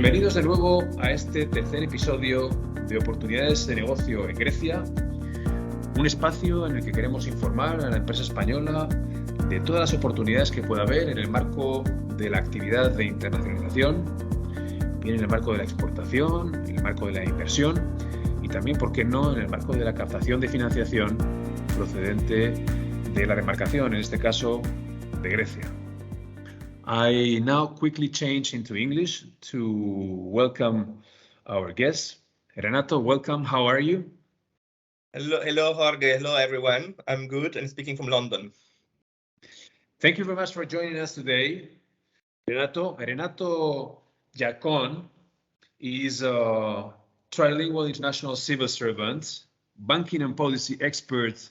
Bienvenidos de nuevo a este tercer episodio de Oportunidades de Negocio en Grecia, un espacio en el que queremos informar a la empresa española de todas las oportunidades que pueda haber en el marco de la actividad de internacionalización, bien en el marco de la exportación, en el marco de la inversión y también, ¿por qué no?, en el marco de la captación de financiación procedente de la demarcación, en este caso de Grecia. I now quickly change into English to welcome our guests. Renato, welcome. How are you? Hello, Jorge. Hello, everyone. I'm good and speaking from London. Thank you very much for joining us today, Renato. Renato Giacon is a trilingual international civil servant, banking and policy expert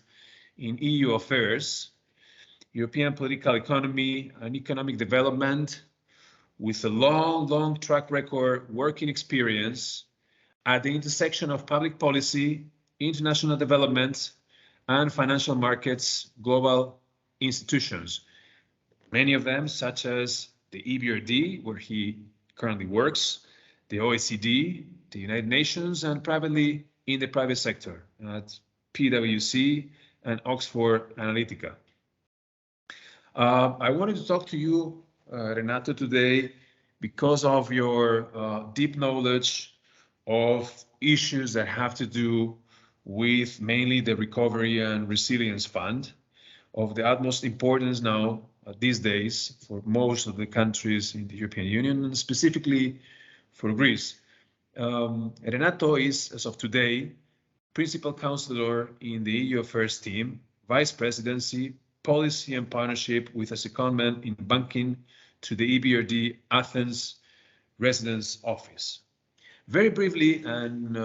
in EU affairs, European political economy and economic development, with a long track record working experience at the intersection of public policy, international development, and financial markets, global institutions. Many of them, such as the BERD, where he currently works, the OECD, the United Nations, and privately in the private sector at PwC and Oxford Analytica. I wanted to talk to you, Renato, today because of your deep knowledge of issues that have to do with mainly the Recovery and Resilience Fund, of the utmost importance now these days for most of the countries in the European Union, and specifically for Greece. Renato is, as of today, Principal Counselor in the EU Affairs team, Vice Presidency, Policy and Partnership with a secondment in banking to the EBRD Athens Residence Office. Very briefly and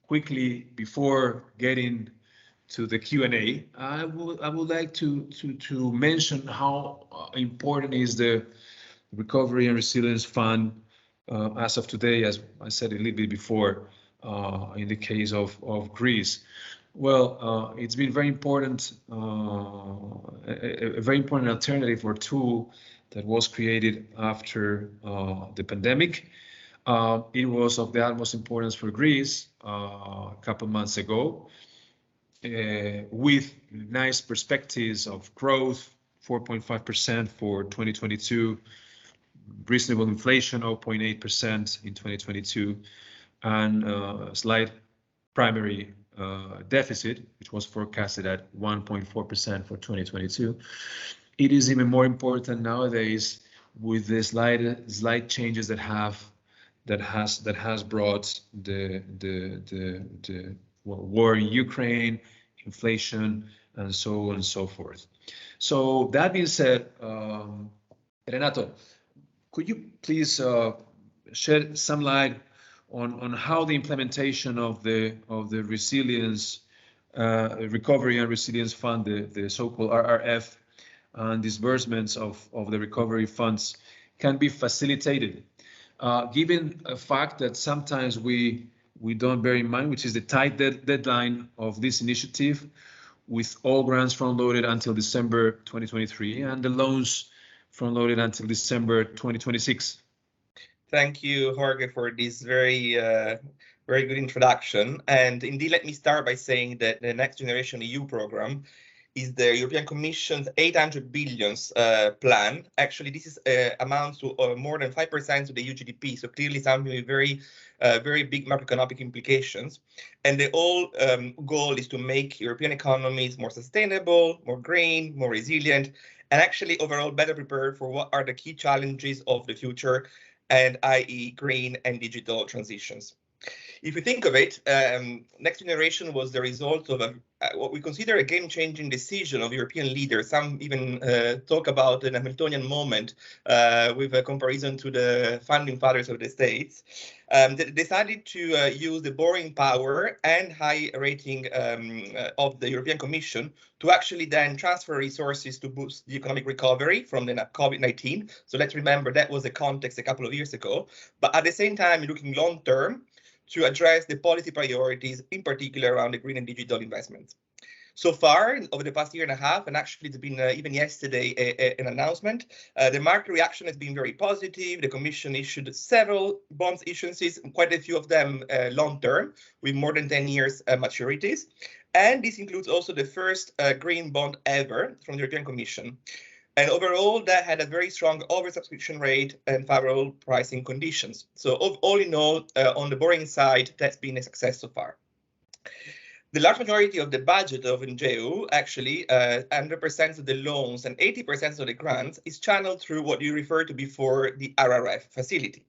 quickly, before getting to the Q&A, I would like to mention how important is the Recovery and Resilience Fund as of today, as I said a little bit before, in the case of Greece. Well, it's been very important, a very important alternative or tool that was created after the pandemic. It was of the utmost importance for Greece a couple months ago, with nice perspectives of growth, 4.5% for 2022, reasonable inflation, 0.8% in 2022, and a slight primary deficit, which was forecasted at 1.4% for 2022. It is even more important nowadays with the slight changes that has brought the war in Ukraine, inflation, and so on and so forth. So that being said, Renato, could you please shed some light on how the implementation of the resilience, Recovery and Resilience Fund, the so-called RRF, and disbursements of the recovery funds can be facilitated, given a fact that sometimes we don't bear in mind, which is the tight deadline of this initiative, with all grants front-loaded until December 2023 and the loans front-loaded until December 2026. Thank you, Jorge, for this very good introduction. And indeed, let me start by saying that the Next Generation EU program is the European Commission's 800 billion plan. Actually, this is amounts to more than 5% of the EU GDP, so clearly something with very big macroeconomic implications. And the whole goal is to make European economies more sustainable, more green, more resilient, and actually overall better prepared for what are the key challenges of the future, and i.e. green and digital transitions. If you think of it, Next Generation was the result of what we consider a game-changing decision of European leaders. Some even talk about an Hamiltonian moment with a comparison to the founding fathers of the states. They decided to use the borrowing power and high rating of the European Commission to actually then transfer resources to boost the economic recovery from the COVID-19. So let's remember that was the context a couple of years ago. But at the same time, looking long-term to address the policy priorities, in particular around the green and digital investments. So far, over the past year and a half, and actually it's been even yesterday an announcement, the market reaction has been very positive. The Commission issued several bonds issuances, quite a few of them long-term, with more than 10 years maturities. And this includes also the first green bond ever from the European Commission. And overall, that had a very strong oversubscription rate and favorable pricing conditions. So all in all, on the borrowing side, that's been a success so far. The large majority of the budget of NGEU, actually 100% of the loans and 80% of the grants, is channeled through what you referred to before, the RRF facility.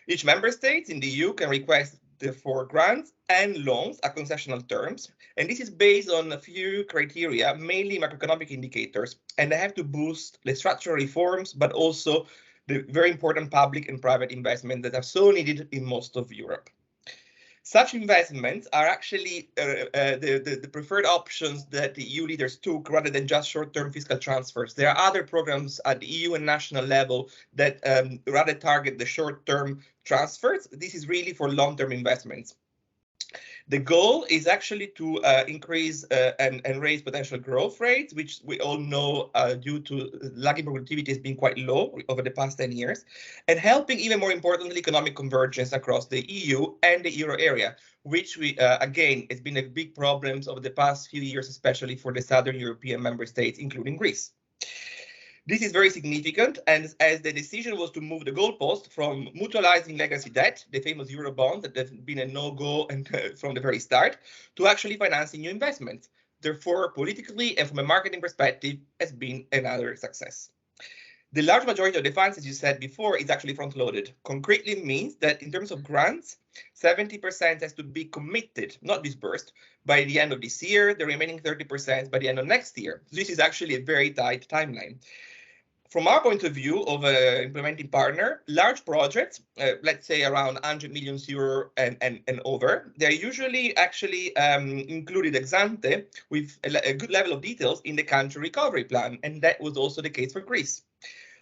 Each member state in the EU can request therefore grants and loans at concessional terms, and this is based on a few criteria, mainly macroeconomic indicators, and they have to boost the structural reforms, but also the very important public and private investment that are so needed in most of Europe. Such investments are actually the preferred options that the EU leaders took rather than just short-term fiscal transfers. There are other programs at the EU and national level that rather target the short-term transfers. This is really for long-term investments. The goal is actually to increase and raise potential growth rates, which we all know due to lagging productivity has been quite low over the past 10 years, and helping even more importantly economic convergence across the EU and the euro area, which we again has been a big problem over the past few years, especially for the southern European member states, including Greece. This is very significant, and as the decision was to move the goalpost from mutualizing legacy debt, the famous euro bond that has been a no-go from the very start, to actually financing new investments. Therefore, politically and from a marketing perspective, has been another success. The large majority of the funds, as you said before, is actually front-loaded. Concretely means that in terms of grants, 70% has to be committed, not disbursed, by the end of this year, the remaining 30% by the end of next year. This is actually a very tight timeline. From our point of view of an implementing partner, large projects, let's say around 100 million euro and over, they're usually actually included ex ante with a good level of details in the country recovery plan, and that was also the case for Greece.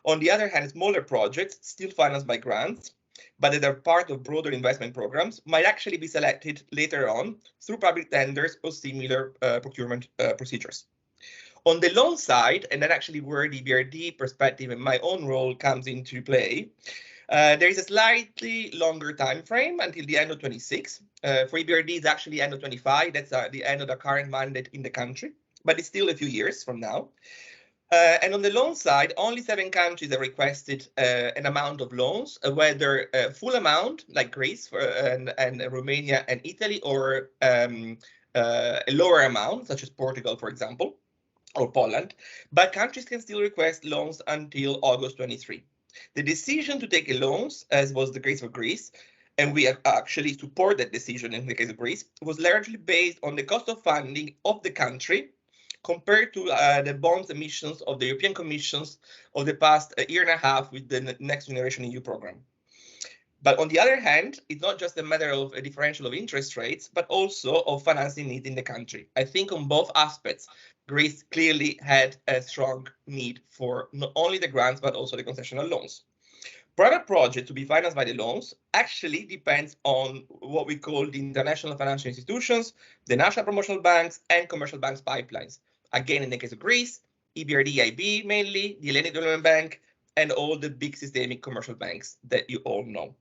On the other hand, smaller projects, still financed by grants, but that are part of broader investment programs, might actually be selected later on through public tenders or similar procurement procedures. On the loan side, and then actually where the BERD perspective and my own role comes into play, there is a slightly longer time frame until the end of 26. For EBRD, it's actually end of 25. That's the end of the current mandate in the country, but it's still a few years from now. And on the loan side, only 7 countries have requested an amount of loans, whether a full amount like Greece and Romania and Italy, or a lower amount such as Portugal, for example, or Poland, but countries can still request loans until August 23. The decision to take loans, as was the case for Greece, and we actually support that decision in the case of Greece, was largely based on the cost of funding of the country compared to the bonds emissions of the European Commissions of the past year and a half with the Next Generation EU program. But on the other hand, it's not just a matter of a differential of interest rates, but also of financing needs in the country. I think on both aspects, Greece clearly had a strong need for not only the grants, but also the concessional loans. Private projects to be financed by the loans actually depends on what we call the international financial institutions, the national promotional banks, and commercial banks pipelines. Again, in the case of Greece, EBRD, IB mainly, the Hellenic Development Bank, and all the big systemic commercial banks that you all know.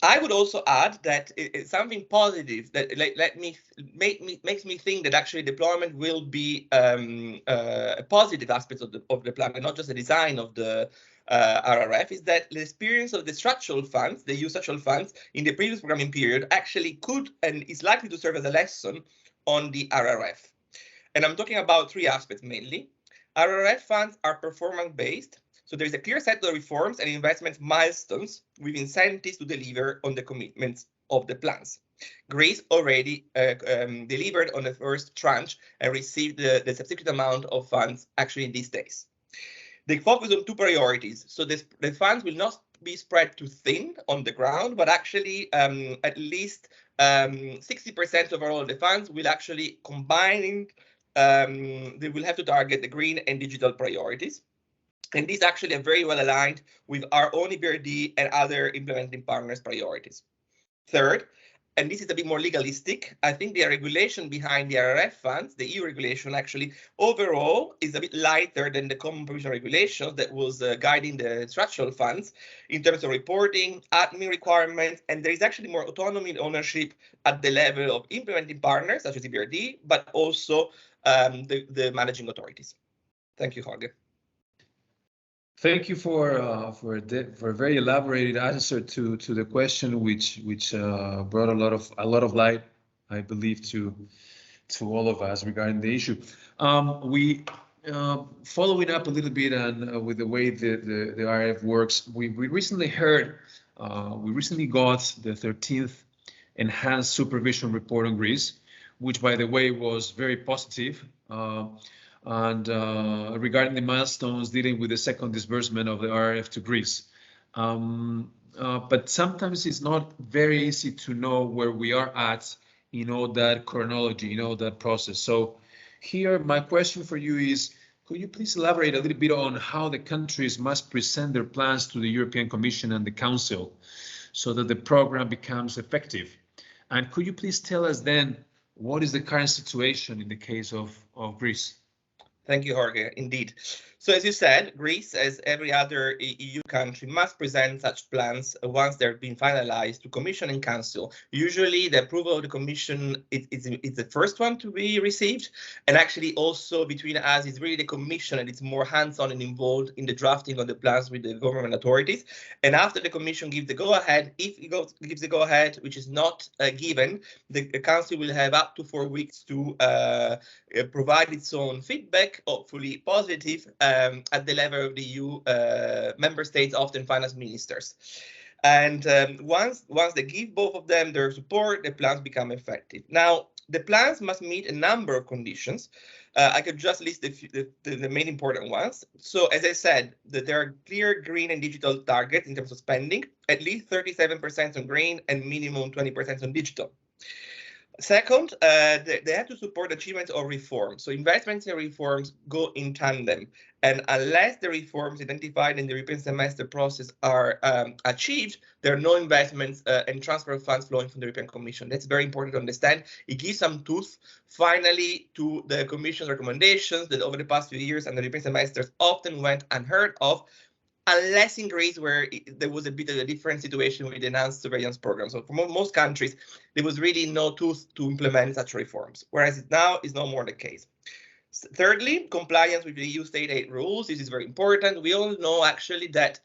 I would also add that it's something positive that makes me think that actually deployment will be a positive aspect of the plan, and not just the design of the RRF, is that the experience of the structural funds, the EU structural funds in the previous programming period actually could and is likely to serve as a lesson on the RRF. And I'm talking about 3 aspects mainly. RRF funds are performance-based. So there's a clear set of reforms and investment milestones with incentives to deliver on the commitments of the plans. Greece already delivered on the first tranche and received the subsequent amount of funds actually in these days. They focus on 2 priorities. So the funds will not be spread too thin on the ground, but actually at least 60% of all the funds will actually combine. They will have to target the green and digital priorities. And these actually are very well aligned with our own EBRD and other implementing partners' priorities. Third, and this is a bit more legalistic. I think the regulation behind the RRF funds, the EU regulation, actually overall is a bit lighter than the common provision regulation that was guiding the structural funds in terms of reporting, admin requirements, and there is actually more autonomy and ownership at the level of implementing partners such as the BRD, but also the managing authorities. Thank you, Jorge. Thank you for a very elaborated answer to the question, which brought a lot of light, I believe, to all of us regarding the issue. We following up a little bit on with the way the RRF works. We recently heard, we recently got the 13th enhanced supervision report on Greece, which, by the way, was very positive. And regarding the milestones dealing with the second disbursement of the RRF to Greece. But sometimes it's not very easy to know where we are at in all that chronology, in all that process. So here, my question for you is, could you please elaborate a little bit on how the countries must present their plans to the European Commission and the Council so that the program becomes effective? And could you please tell us then, what is the current situation in the case of Greece? Thank you, Jorge. Indeed. So as you said, Greece, as every other EU country, must present such plans once they've been finalized to Commission and Council. Usually the approval of the Commission is the first one to be received. And actually also between us, it's really the Commission and it's more hands-on and involved in the drafting of the plans with the government authorities. And after the Commission gives the go-ahead, if it gives the go-ahead, which is not given, the Council will have up to 4 weeks to provide its own feedback, hopefully positive, at the level of the EU member states, often finance ministers. And once they give both of them their support, the plans become effective. Now, the plans must meet a number of conditions. I could just list the main important ones. So as I said, that there are clear green and digital targets in terms of spending, at least 37% on green and minimum 20% on digital. Second, they have to support achievements of reforms. So investments in reforms go in tandem. And unless the reforms identified in the European semester process are achieved, there are no investments and transfer of funds flowing from the European Commission. That's very important to understand. It gives some tooth, finally, to the Commission's recommendations that over the past few years and the European semesters often went unheard of, unless in Greece, where there was a bit of a different situation with the enhanced surveillance program. So for most countries, there was really no tooth to implement such reforms, whereas now is no more the case. Thirdly, compliance with the EU state aid rules. This is very important. We all know actually that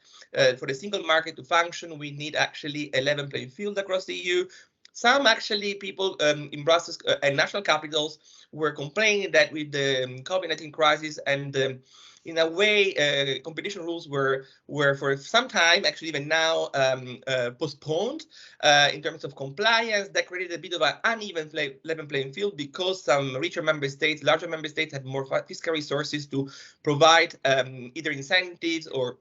for the single market to function, we need actually a level playing field across the EU. Some actually people in Brussels and national capitals were complaining that with the COVID-19 crisis and in a way, competition rules were for some time, actually even now, postponed in terms of compliance. That created a bit of an uneven level playing field because some richer member states, larger member states had more fiscal resources to provide either incentives or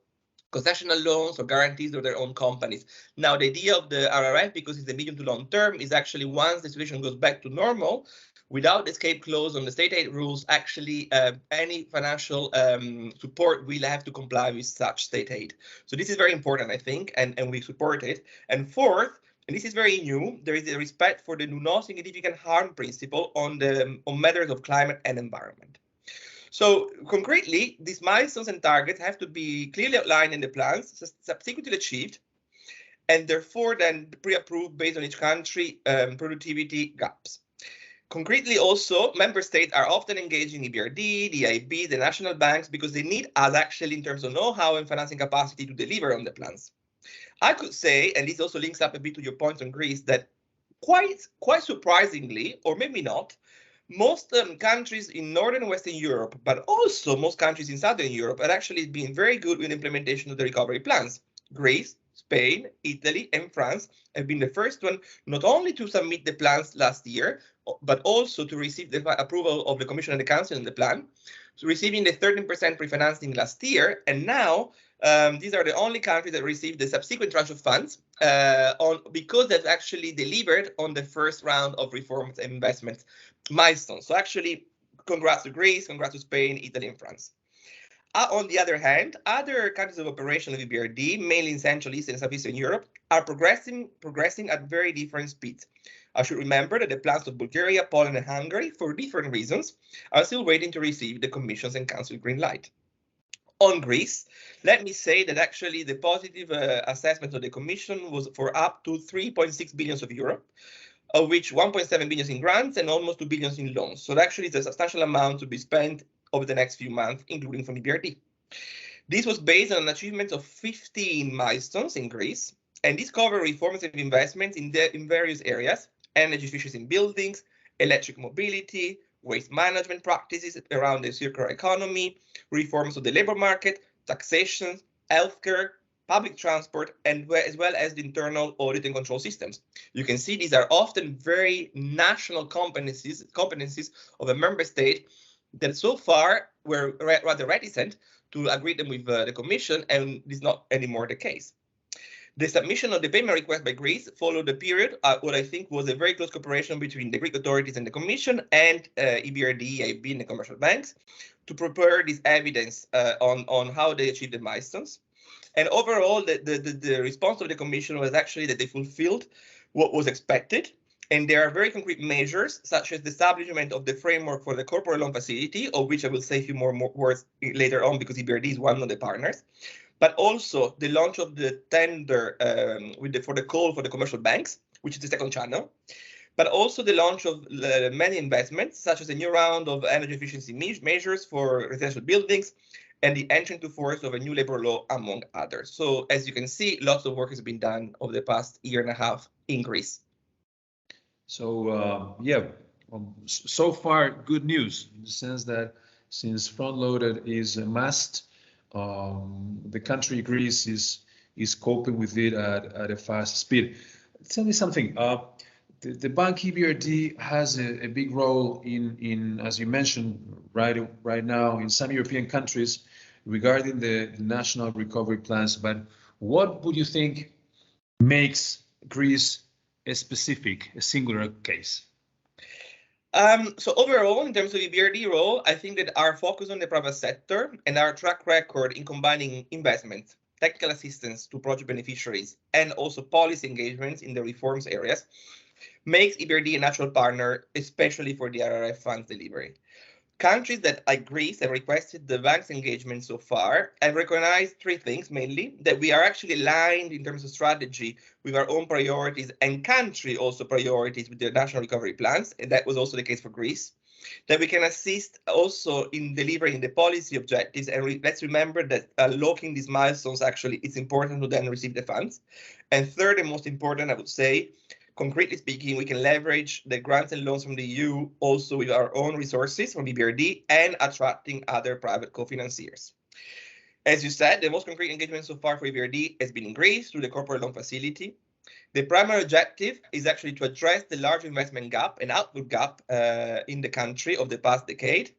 concessional loans or guarantees of their own companies. Now, the idea of the RRF, because it's the medium to long term, is actually once the situation goes back to normal, without escape clause on the state aid rules, actually any financial support will have to comply with such state aid. So this is very important, I think, and we support it. And fourth, and this is very new, there is a respect for the do no significant harm principle on matters of climate and environment. So concretely, these milestones and targets have to be clearly outlined in the plans, subsequently achieved, and therefore then pre-approved based on each country productivity gaps. Concretely also, member states are often engaging in EBRD, the EIB, the national banks, because they need us actually in terms of know-how and financing capacity to deliver on the plans. I could say, and this also links up a bit to your point on Greece, that quite surprisingly, or maybe not, most countries in Northern and Western Europe, but also most countries in Southern Europe, are actually being very good with the implementation of the recovery plans. Greece, Spain, Italy, and France have been the first one not only to submit the plans last year, but also to receive the approval of the Commission and the Council in the plan, so receiving the 13% pre-financing last year, and now these are the only countries that received the subsequent tranche of funds because they've actually delivered on the first round of reforms and investment milestones. So actually, congrats to Greece, congrats to Spain, Italy, and France. On the other hand, other countries of operation of the BRD, mainly in Central, Eastern, and Southeastern Europe, are progressing at very different speeds. I should remember that the plans of Bulgaria, Poland, and Hungary, for different reasons, are still waiting to receive the Commission's and Council green light. On Greece, let me say that actually the positive assessment of the Commission was for up to 3.6 billion of euro, of which 1.7 billion in grants and almost 2 billion in loans. So actually it's a substantial amount to be spent over the next few months, including from the BRD. This was based on an achievement of 15 milestones in Greece, and this covered reforms and investments in various areas: energy efficiency in buildings, electric mobility, waste management practices around the circular economy, reforms of the labor market, taxation, healthcare, public transport, and as well as the internal audit and control systems. You can see these are often very national competencies of a member state that so far were rather reticent to agree them with the Commission, and this is not anymore the case. The submission of the payment request by Greece followed a period, what I think was a very close cooperation between the Greek authorities and the Commission and EBRD, EIB, and the commercial banks to prepare this evidence on how they achieved the milestones. And overall, the response of the Commission was actually that they fulfilled what was expected. And there are very concrete measures, such as the establishment of the framework for the corporate loan facility, of which I will say a few more words later on because EBRD is one of the partners. But also the launch of the tender for the call for the commercial banks, which is the second channel. But also the launch of many investments, such as a new round of energy efficiency measures for residential buildings, and the entry into force of a new labor law, among others. So as you can see, lots of work has been done over the past year and a half in Greece. So so far good news in the sense that since front-loaded is a must, the country Greece is coping with it at a fast speed. Tell me something. The Bank EBRD has a big role in, as you mentioned, right now in some European countries regarding the national recovery plans. But what would you think makes Greece a singular case? So overall, in terms of EBRD role, I think that our focus on the private sector and our track record in combining investment, technical assistance to project beneficiaries, and also policy engagements in the reforms areas makes EBRD a natural partner, especially for the RRF funds delivery. Countries that, like Greece, have requested the bank's engagement so far have recognized three things, mainly: that we are actually aligned in terms of strategy with our own priorities and country also priorities with their national recovery plans, and that was also the case for Greece; that we can assist also in delivering the policy objectives, and let's remember that locking these milestones actually it's important to then receive the funds; and third and most important, I would say, concretely speaking, we can leverage the grants and loans from the EU also with our own resources from EBRD and attracting other private co-financiers. As you said, the most concrete engagement so far for EBRD has been in Greece through the corporate loan facility. The primary objective is actually to address the large investment gap and output gap in the country of the past decade,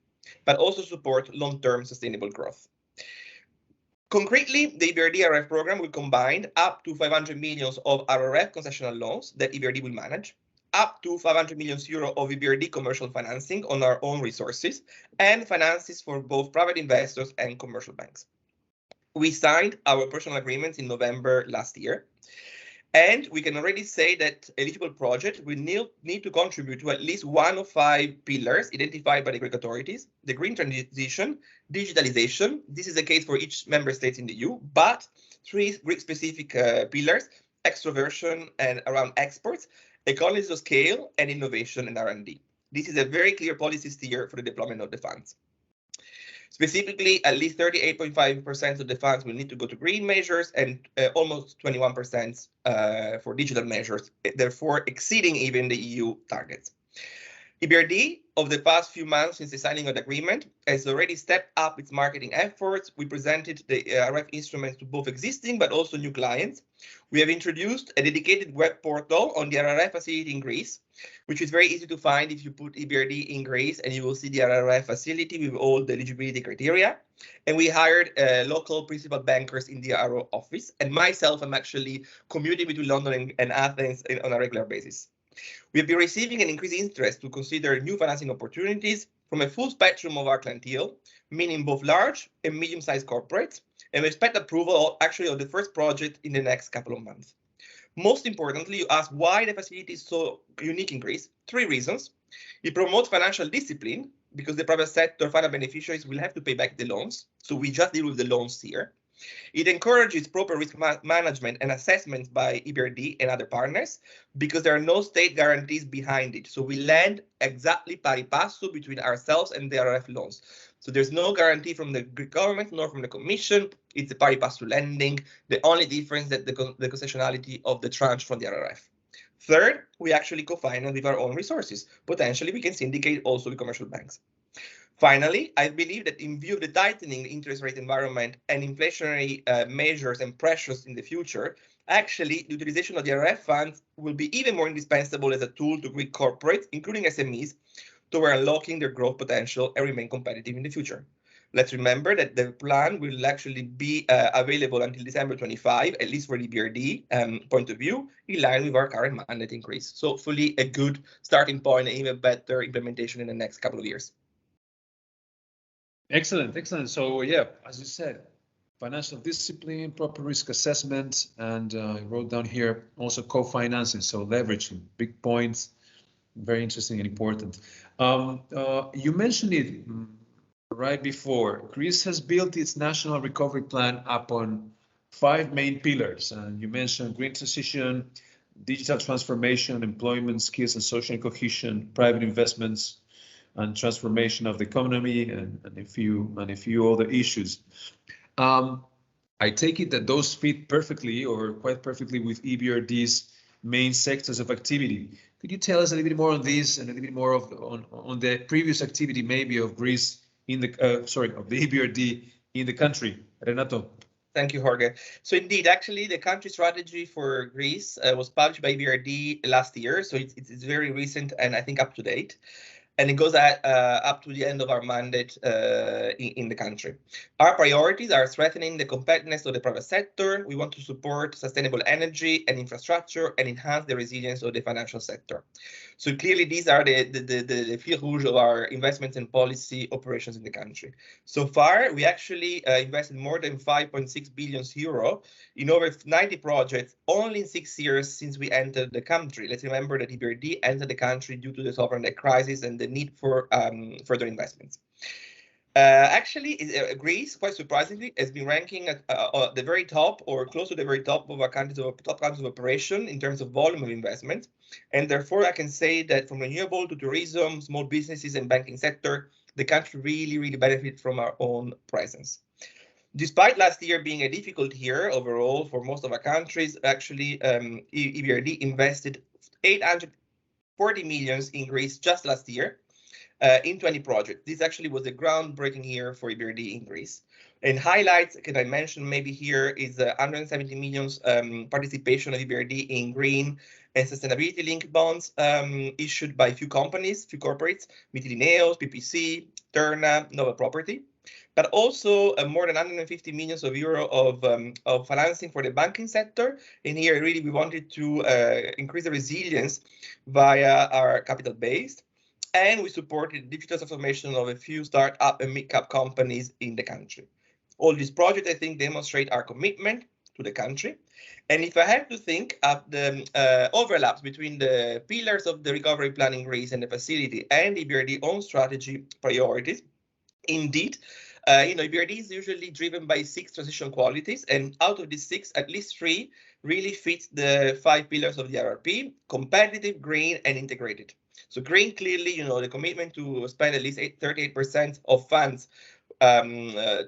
but also support long-term sustainable growth. Concretely, the EBRD RRF program will combine up to 500 million of RRF concessional loans that EBRD will manage, up to 500 million euro of EBRD commercial financing on our own resources, and finances for both private investors and commercial banks. We signed our personal agreements in November last year, and we can already say that eligible projects will need to contribute to at least one of 5 pillars identified by the Greek authorities: the green transition, digitalization. This is the case for each member state in the EU, but 3 Greek-specific pillars: extroversion and around exports, economies of scale, and innovation and R&D. This is a very clear policy steer for the deployment of the funds. Specifically, at least 38.5% of the funds will need to go to green measures and almost 21% for digital measures, therefore exceeding even the EU targets. EBRD, of the past few months since the signing of the agreement, has already stepped up its marketing efforts. We presented the RRF instruments to both existing but also new clients. We have introduced a dedicated web portal on the RRF facility in Greece, which is very easy to find if you put EBRD in Greece, and you will see the RRF facility with all the eligibility criteria. And we hired local principal bankers in the RO office. And myself, I'm actually commuting between London and Athens on a regular basis. We have been receiving an increased interest to consider new financing opportunities from a full spectrum of our clientele, meaning both large and medium-sized corporates, and we expect approval actually of the first project in the next couple of months. Most importantly, you ask why the facility is so unique in Greece. 3 reasons. It promotes financial discipline because the private sector final beneficiaries will have to pay back the loans. So we just deal with the loans here. It encourages proper risk management and assessment by EBRD and other partners because there are no state guarantees behind it. So we lend exactly pari passu between ourselves and the RRF loans. So there's no guarantee from the Greek government nor from the Commission. It's a pari passu lending. The only difference that the concessionality of the tranche from the RRF. Third, we actually co-finance with our own resources. Potentially, we can syndicate also with commercial banks. Finally, I believe that in view of the tightening interest rate environment and inflationary measures and pressures in the future, actually the utilization of the RRF funds will be even more indispensable as a tool to Greek corporates, including SMEs, toward unlocking their growth potential and remain competitive in the future. Let's remember that the plan will actually be available until December 25, at least for the BRD point of view, in line with our current mandate increase. So hopefully a good starting point and even better implementation in the next couple of years. Excellent, excellent. So yeah, as you said, financial discipline, proper risk assessment, and I wrote down here also co-financing, so leveraging, big points, very interesting and important. You mentioned it right before. Greece has built its national recovery plan upon 5 main pillars, and you mentioned green transition, digital transformation, employment, skills and social cohesion, private investments, and transformation of the economy, and a few other issues. I take it that those fit perfectly or quite perfectly with EBRD's main sectors of activity. Could you tell us a little bit more on this and a little bit more on the previous activity maybe of Greece in the of the EBRD in the country? Renato. Thank you, Jorge. So indeed, actually, the country strategy for Greece was published by EBRD last year, so it's very recent and I think up to date. And it goes up to the end of our mandate in the country. Our priorities are strengthening the competitiveness of the private sector. We want to support sustainable energy and infrastructure and enhance the resilience of the financial sector. So clearly, these are the fil rouge of our investments and policy operations in the country. So far, we actually invested more than 5.6 billion euro in over 90 projects only in 6 years since we entered the country. Let's remember that EBRD entered the country due to the sovereign debt crisis and the need for further investments. Actually, Greece, quite surprisingly, has been ranking at the very top or close to the very top of our top countries of operation in terms of volume of investment. And therefore, I can say that from renewable to tourism, small businesses and banking sector, the country really benefit from our own presence. Despite last year being a difficult year overall for most of our countries, actually, EBRD invested 840 million in Greece just last year. In 20 projects. This actually was a groundbreaking year for EBRD in Greece. And highlights, can I mention maybe here, is 170 million participation of EBRD in green and sustainability-linked bonds issued by few companies, few corporates, Mytilineos, PPC, Terna, Nova Property, but also more than 150 million euro of financing for the banking sector. And here, really, we wanted to increase the resilience via our capital base. And we supported digital transformation of a few startup and mid-cap companies in the country. All these projects, I think, demonstrate our commitment to the country. And if I had to think of the overlaps between the pillars of the recovery plan in Greece and the facility and EBRD's own strategy priorities, indeed, EBRD is usually driven by 6 transition qualities, and out of these 6, at least 3 really fit the 5 pillars of the RRP: competitive, green, and integrated. So green, clearly, the commitment to spend at least 38% of funds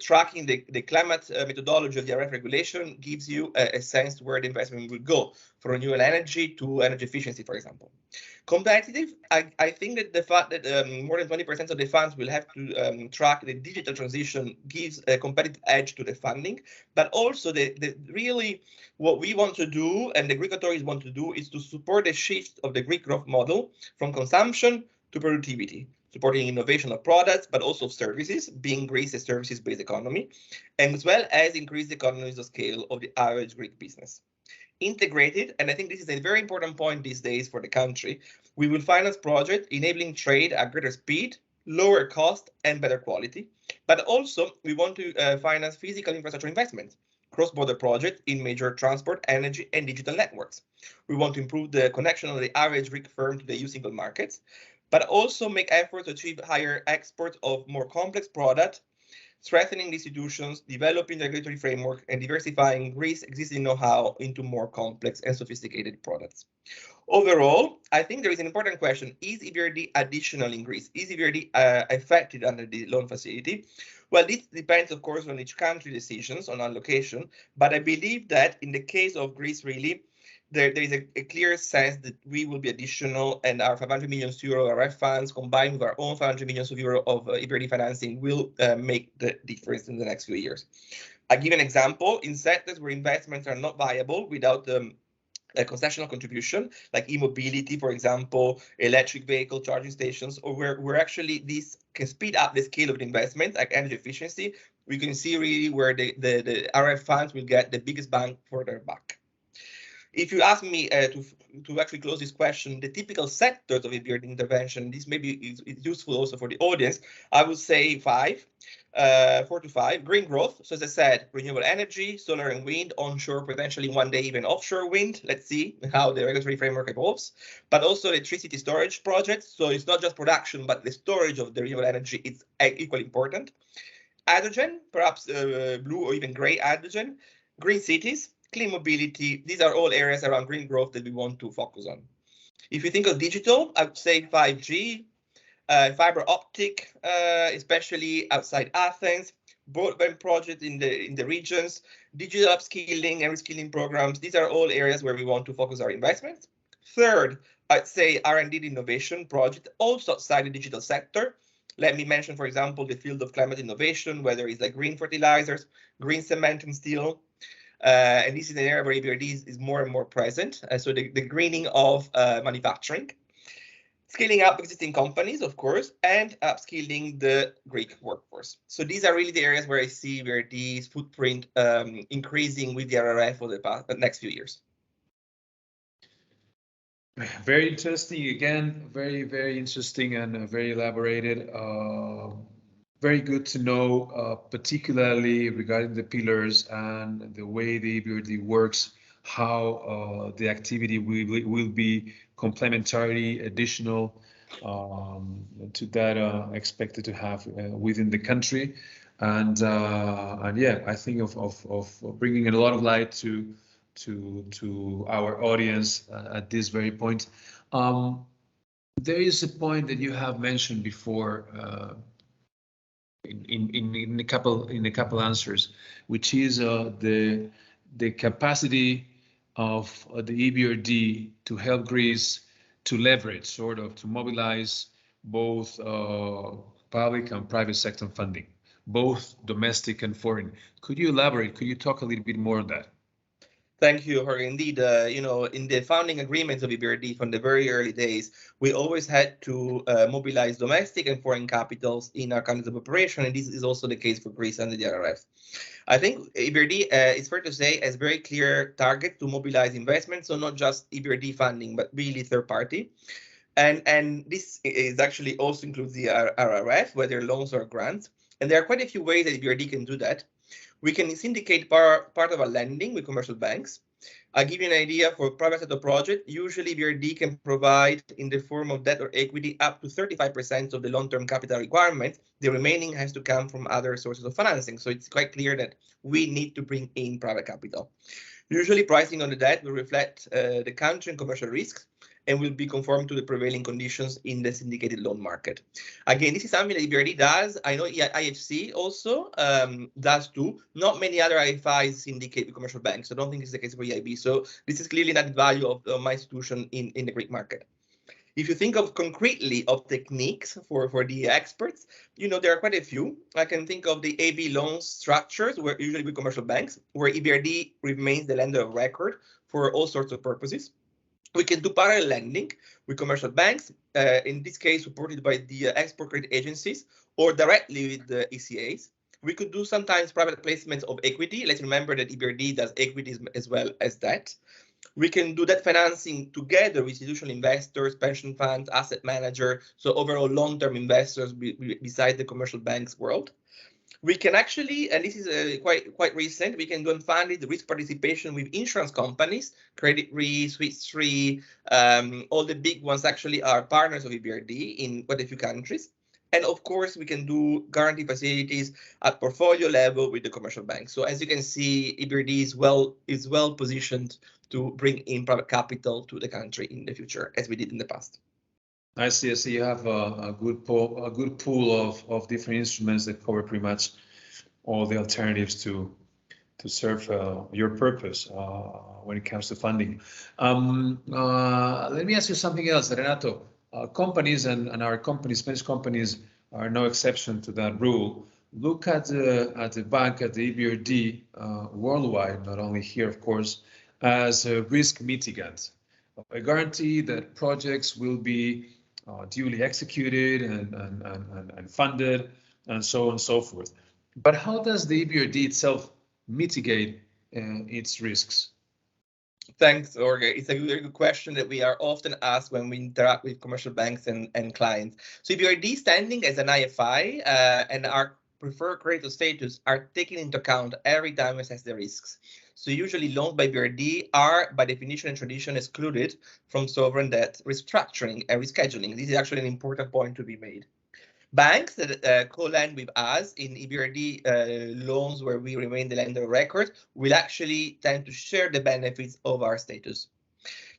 tracking the climate methodology of the RF regulation gives you a sense where the investment will go, from renewable energy to energy efficiency, for example. Competitive, I think that the fact that more than 20% of the funds will have to track the digital transition gives a competitive edge to the funding, but also really what we want to do and the Greek authorities want to do is to support the shift of the Greek growth model from consumption to productivity, supporting innovation of products, but also of services, being Greece a services-based economy, and as well as increase the economies of scale of the average Greek business. Integrated, and I think this is a very important point these days for the country, we will finance projects enabling trade at greater speed, lower cost, and better quality. But also, we want to finance physical infrastructure investments, cross-border projects in major transport, energy, and digital networks. We want to improve the connection of the average Greek firm to the EU single markets, but also make efforts to achieve higher exports of more complex products, strengthening institutions, developing the regulatory framework, and diversifying Greece's existing know-how into more complex and sophisticated products. Overall, I think there is an important question. Is EBRD additional in Greece? Is EBRD affected under the loan facility? Well, this depends, of course, on each country decisions on allocation, but I believe that in the case of Greece, really, there is a clear sense that we will be additional, and our 500 million euro RF funds combined with our own 500 million euro of EBRD financing will make the difference in the next few years. I give an example. In sectors where investments are not viable without a concessional contribution, like e-mobility, for example, electric vehicle charging stations, or where actually this can speed up the scale of the investment, like energy efficiency, we can see really where the RF funds will get the biggest bang for their buck. If you ask me to actually close this question, the typical sectors of EBRD intervention, this maybe is useful also for the audience, I would say 4 to 5. Green growth, so as I said, renewable energy, solar and wind, onshore, potentially one day even offshore wind. Let's see how the regulatory framework evolves. But also electricity storage projects, so it's not just production, but the storage of the renewable energy is equally important. Hydrogen, perhaps blue or even gray hydrogen, green cities, clean mobility, these are all areas around green growth that we want to focus on. If you think of digital, I would say 5G, fiber optic, especially outside Athens, broadband projects in the regions, digital upskilling and reskilling programs. These are all areas where we want to focus our investments. Third, I'd say R&D innovation project, also outside the digital sector. Let me mention, for example, the field of climate innovation, whether it's like green fertilizers, green cement and steel. And this is an area where EBRD is more and more present. So the greening of manufacturing, scaling up existing companies, of course, and upskilling the Greek workforce. So these are really the areas where I see EBRD's footprint increasing with the RRF for the next few years. Very interesting. Again, very, very interesting and very elaborated. Very good to know, particularly regarding the pillars and the way the EBRD works, how the activity will be complementary, additional to that expected to have within the country. And yeah, I think of bringing a lot of light to our audience at this very point. There is a point that you have mentioned before in a couple answers, which is the capacity of the EBRD to help Greece to leverage, sort of, to mobilize both public and private sector funding, both domestic and foreign. Could you elaborate? Could you talk a little bit more on that? Thank you, Jorge. Indeed, in the founding agreements of EBRD from the very early days, we always had to mobilize domestic and foreign capitals in our countries of operation, and this is also the case for Greece under the RRF. I think EBRD, it's fair to say, has very clear target to mobilize investment, so not just EBRD funding, but really third party. And this is actually also includes the RRF, whether loans or grants. And there are quite a few ways that EBRD can do that. We can syndicate part of our lending with commercial banks. I'll give you an idea for private sector project. Usually EBRD can provide in the form of debt or equity up to 35% of the long-term capital requirement. The remaining has to come from other sources of financing. So it's quite clear that we need to bring in private capital. Usually pricing on the debt will reflect the country and commercial risks and will be conformed to the prevailing conditions in the syndicated loan market. Again, this is something that EBRD does. I know IFC also does too. Not many other IFIs syndicate with commercial banks, so I don't think it's the case for EIB. So this is clearly not the value of my institution in the Greek market. If you think of concretely of techniques for the experts, there are quite a few. I can think of the AB loan structures, where usually with commercial banks, where EBRD remains the lender of record for all sorts of purposes. We can do parallel lending with commercial banks, in this case supported by the export credit agencies or directly with the ECAs. We could do sometimes private placements of equity. Let's remember that EBRD does equities as well as debt. We can do that financing together with institutional investors, pension funds, asset manager, so overall long-term investors beside the commercial banks world. We can actually, and this is quite recent, we can do unfunded risk participation with insurance companies, Credit Re, Swiss Re, all the big ones actually are partners of EBRD in quite a few countries. And of course, we can do guarantee facilities at portfolio level with the commercial bank. So as you can see, EBRD is well positioned to bring in private capital to the country in the future, as we did in the past. I see. You have a good pool of different instruments that cover pretty much all the alternatives to serve your purpose when it comes to funding. Let me ask you something else, Renato. Companies and our companies, Spanish companies, are no exception to that rule. Look at the bank, at the EBRD worldwide, not only here, of course, as a risk mitigant, a guarantee that projects will be duly executed and funded, and so on and so forth. But how does the EBRD itself mitigate its risks? Thanks, Jorge. It's a very good question that we are often asked when we interact with commercial banks and clients. So EBRD standing as an IFI and our preferred creditor status are taken into account every time we assess the risks. So usually loans by EBRD are, by definition and tradition, excluded from sovereign debt restructuring and rescheduling. This is actually an important point to be made. Banks that co-lend with us in EBRD loans where we remain the lender of record will actually tend to share the benefits of our status.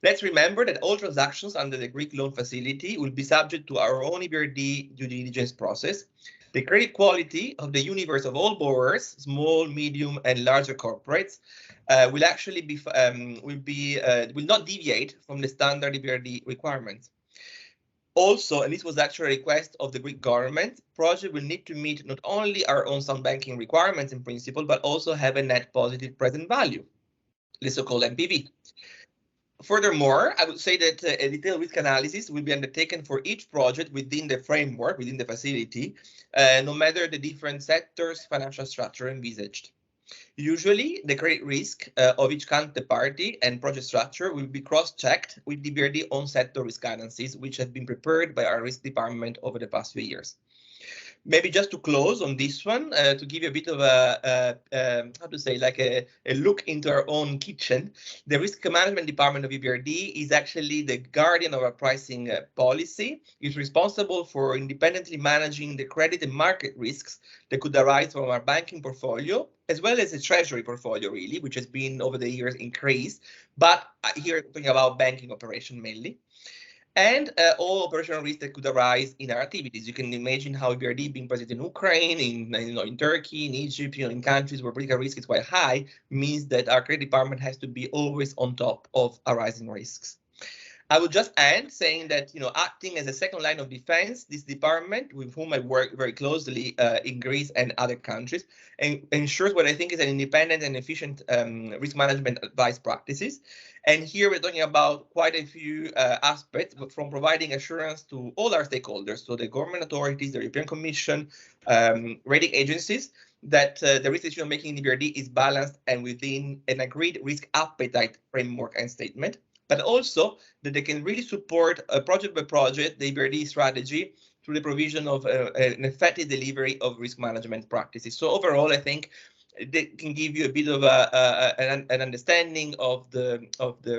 Let's remember that all transactions under the Greek loan facility will be subject to our own EBRD due diligence process. The credit quality of the universe of all borrowers, small, medium, and larger corporates, will actually will not deviate from the standard EBRD requirements. Also, and this was actually a request of the Greek government, project will need to meet not only our own sound banking requirements in principle, but also have a net positive present value, the so-called NPV. Furthermore, I would say that a detailed risk analysis will be undertaken for each project within the framework, within the facility, no matter the different sectors, financial structure envisaged. Usually, the credit risk of each counterparty and project structure will be cross-checked with the BERD own sector risk analysis, which have been prepared by our risk department over the past few years. Maybe just to close on this one, to give you a bit of a look into our own kitchen, the risk management department of EBRD is actually the guardian of our pricing policy. It's responsible for independently managing the credit and market risks that could arise from our banking portfolio, as well as the treasury portfolio, really, which has been over the years increased. But here I'm talking about banking operation mainly. And all operational risks that could arise in our activities. You can imagine how EBRD being present in Ukraine, in Turkey, in Egypt, in countries where political risk is quite high, means that our credit department has to be always on top of arising risks. I would just end saying that, acting as a second line of defense, this department, with whom I work very closely in Greece and other countries, ensures what I think is an independent and efficient risk management advice practices. And here we're talking about quite a few aspects, but from providing assurance to all our stakeholders, so the government authorities, the European Commission, rating agencies, that the risk decision-making in EBRD is balanced and within an agreed risk appetite framework and statement, but also that they can really support a project by project, the EBRD strategy, through the provision of an effective delivery of risk management practices. So overall, I think they can give you a bit of an understanding of the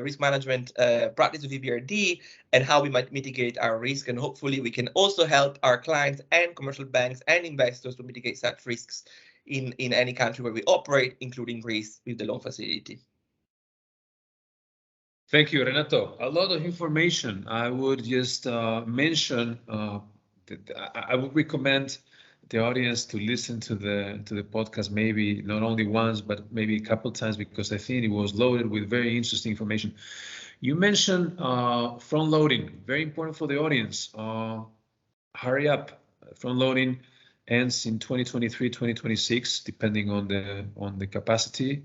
risk management practice of EBRD and how we might mitigate our risk. And hopefully we can also help our clients and commercial banks and investors to mitigate such risks in any country where we operate, including Greece with the loan facility. Thank you, Renato. A lot of information. I would just mention that I would recommend the audience to listen to the podcast maybe not only once, but maybe a couple times, because I think it was loaded with very interesting information. You mentioned front loading, very important for the audience. Hurry up. Front loading ends in 2023, 2026, depending on the capacity.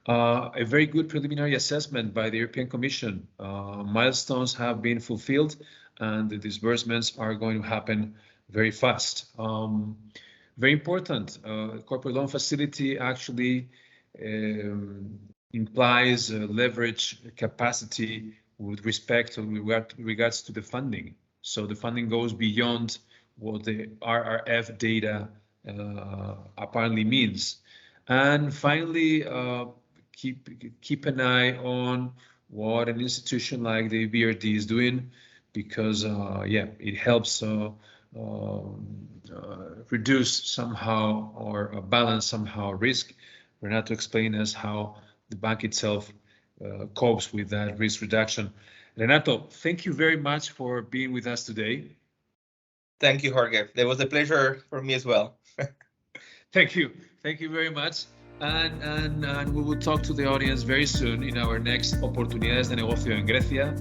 A very good preliminary assessment by the European Commission. Milestones have been fulfilled and the disbursements are going to happen very fast. Very important. Corporate loan facility actually implies leverage capacity with respect to regards to the funding. So the funding goes beyond what the RRF data apparently means. And finally, keep an eye on what an institution like the BERD is doing, because it helps reduce somehow or balance somehow risk. Renato explained us how the bank itself copes with that risk reduction. Renato, thank you very much for being with us today. Thank you, Jorge. It was a pleasure for me as well. Thank you very much. And we will talk to the audience very soon in our next Oportunidades de Negocio en Grecia,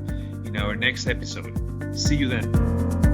in our next episode. See you then.